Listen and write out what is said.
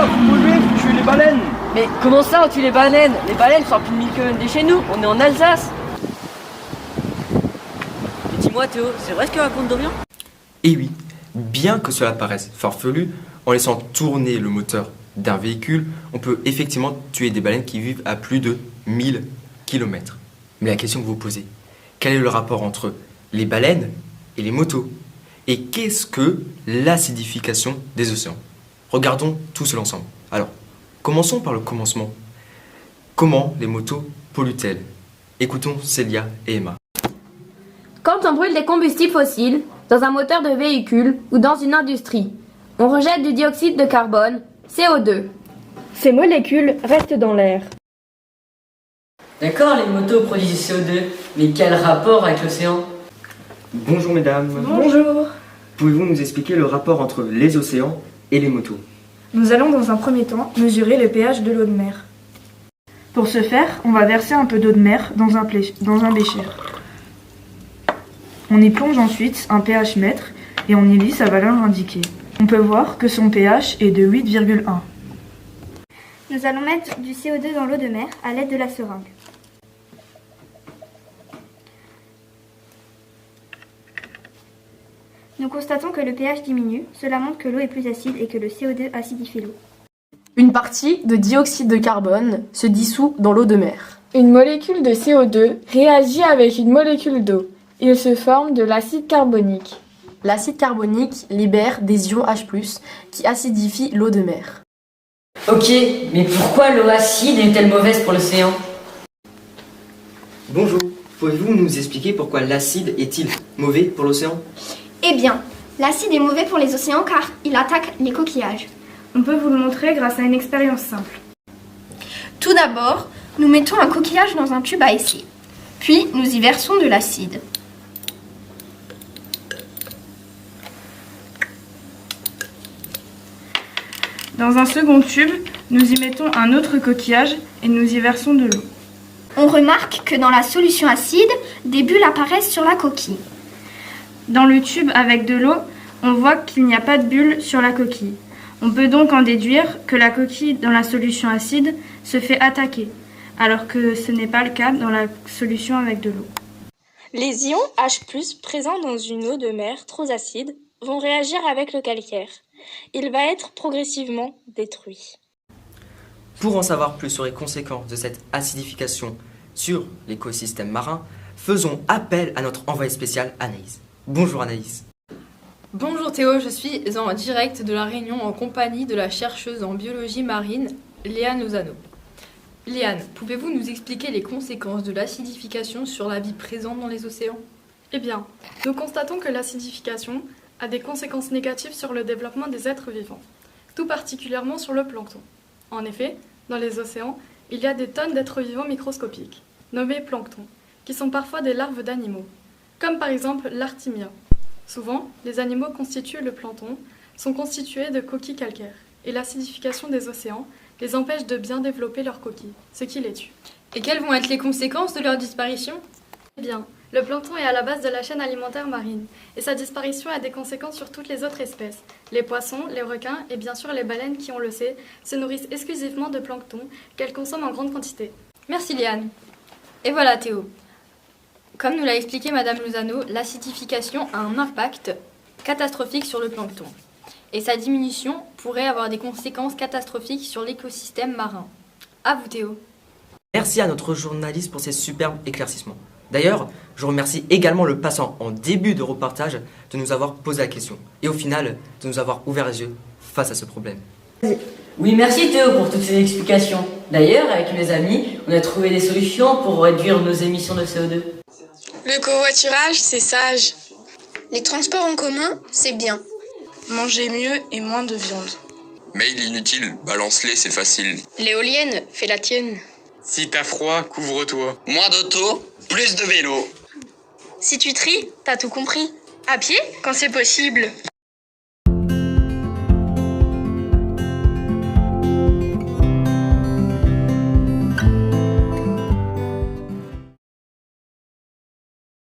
vous polluez, vous tuez les baleines. Mais comment ça on tue les baleines? Les baleines sont à plus de 1000 km de chez nous, on est en Alsace. Mais dis-moi Théo, c'est vrai ce que raconte Dorian? Et oui, bien que cela paraisse farfelu, en laissant tourner le moteur d'un véhicule, on peut effectivement tuer des baleines qui vivent à plus de 1000 km. Mais la question que vous vous posez, quel est le rapport entre les baleines et les motos? Et qu'est-ce que l'acidification des océans? Regardons tout cela ensemble. Alors, commençons par le commencement. Comment les motos polluent-elles? Écoutons Célia et Emma. Quand on brûle des combustibles fossiles, dans un moteur de véhicule ou dans une industrie, on rejette du dioxyde de carbone, CO2. Ces molécules restent dans l'air. D'accord, les motos produisent du CO2, mais quel rapport avec l'océan? Bonjour mesdames. Bonjour. Pouvez-vous nous expliquer le rapport entre les océans et les motos? Nous allons dans un premier temps mesurer le pH de l'eau de mer. Pour ce faire, on va verser un peu d'eau de mer dans un bécher. On y plonge ensuite un pH mètre et on y lit sa valeur indiquée. On peut voir que son pH est de 8,1. Nous allons mettre du CO2 dans l'eau de mer à l'aide de la seringue. Nous constatons que le pH diminue, cela montre que l'eau est plus acide et que le CO2 acidifie l'eau. Une partie de dioxyde de carbone se dissout dans l'eau de mer. Une molécule de CO2 réagit avec une molécule d'eau. Il se forme de l'acide carbonique. L'acide carbonique libère des ions H+, qui acidifient l'eau de mer. Ok, mais pourquoi l'eau acide est-elle mauvaise pour l'océan? Bonjour, pouvez-vous nous expliquer pourquoi l'acide est-il mauvais pour l'océan? Eh bien, l'acide est mauvais pour les océans car il attaque les coquillages. On peut vous le montrer grâce à une expérience simple. Tout d'abord, nous mettons un coquillage dans un tube à essai. Puis, nous y versons de l'acide. Dans un second tube, nous y mettons un autre coquillage et nous y versons de l'eau. On remarque que dans la solution acide, des bulles apparaissent sur la coquille. Dans le tube avec de l'eau, on voit qu'il n'y a pas de bulles sur la coquille. On peut donc en déduire que la coquille dans la solution acide se fait attaquer, alors que ce n'est pas le cas dans la solution avec de l'eau. Les ions H+, présents dans une eau de mer trop acide, vont réagir avec le calcaire. Il va être progressivement détruit. Pour en savoir plus sur les conséquences de cette acidification sur l'écosystème marin, faisons appel à notre envoyé spécial Anaïs. Bonjour Anaïs. Bonjour Théo, je suis en direct de la Réunion en compagnie de la chercheuse en biologie marine, Léane Lozano. Léane, pouvez-vous nous expliquer les conséquences de l'acidification sur la vie présente dans les océans? Eh bien, nous constatons que l'acidification a des conséquences négatives sur le développement des êtres vivants, tout particulièrement sur le plancton. En effet, dans les océans, il y a des tonnes d'êtres vivants microscopiques, nommés planctons, qui sont parfois des larves d'animaux, comme par exemple l'artimia. Souvent, les animaux constituent le plancton sont constitués de coquilles calcaires, et l'acidification des océans les empêche de bien développer leurs coquilles, ce qui les tue. Et quelles vont être les conséquences de leur disparition? Eh bien, le plancton est à la base de la chaîne alimentaire marine, et sa disparition a des conséquences sur toutes les autres espèces. Les poissons, les requins et bien sûr les baleines qui, on le sait, se nourrissent exclusivement de plancton qu'elles consomment en grande quantité. Merci Léane. Et voilà Théo. Comme nous l'a expliqué Madame Lozano, l'acidification a un impact catastrophique sur le plancton. Et sa diminution pourrait avoir des conséquences catastrophiques sur l'écosystème marin. À vous Théo. Merci à notre journaliste pour ses superbes éclaircissements. D'ailleurs, je remercie également le passant en début de reportage de nous avoir posé la question et au final de nous avoir ouvert les yeux face à ce problème. Oui, merci Théo pour toutes ces explications. D'ailleurs, avec mes amis, on a trouvé des solutions pour réduire nos émissions de CO2. Le covoiturage, c'est sage. Les transports en commun, c'est bien. Manger mieux et moins de viande. Mail inutile, balance-les, c'est facile. L'éolienne, fais la tienne. Si t'as froid, couvre-toi. Moins d'auto, plus de vélo. Si tu tries, t'as tout compris. À pied, quand c'est possible.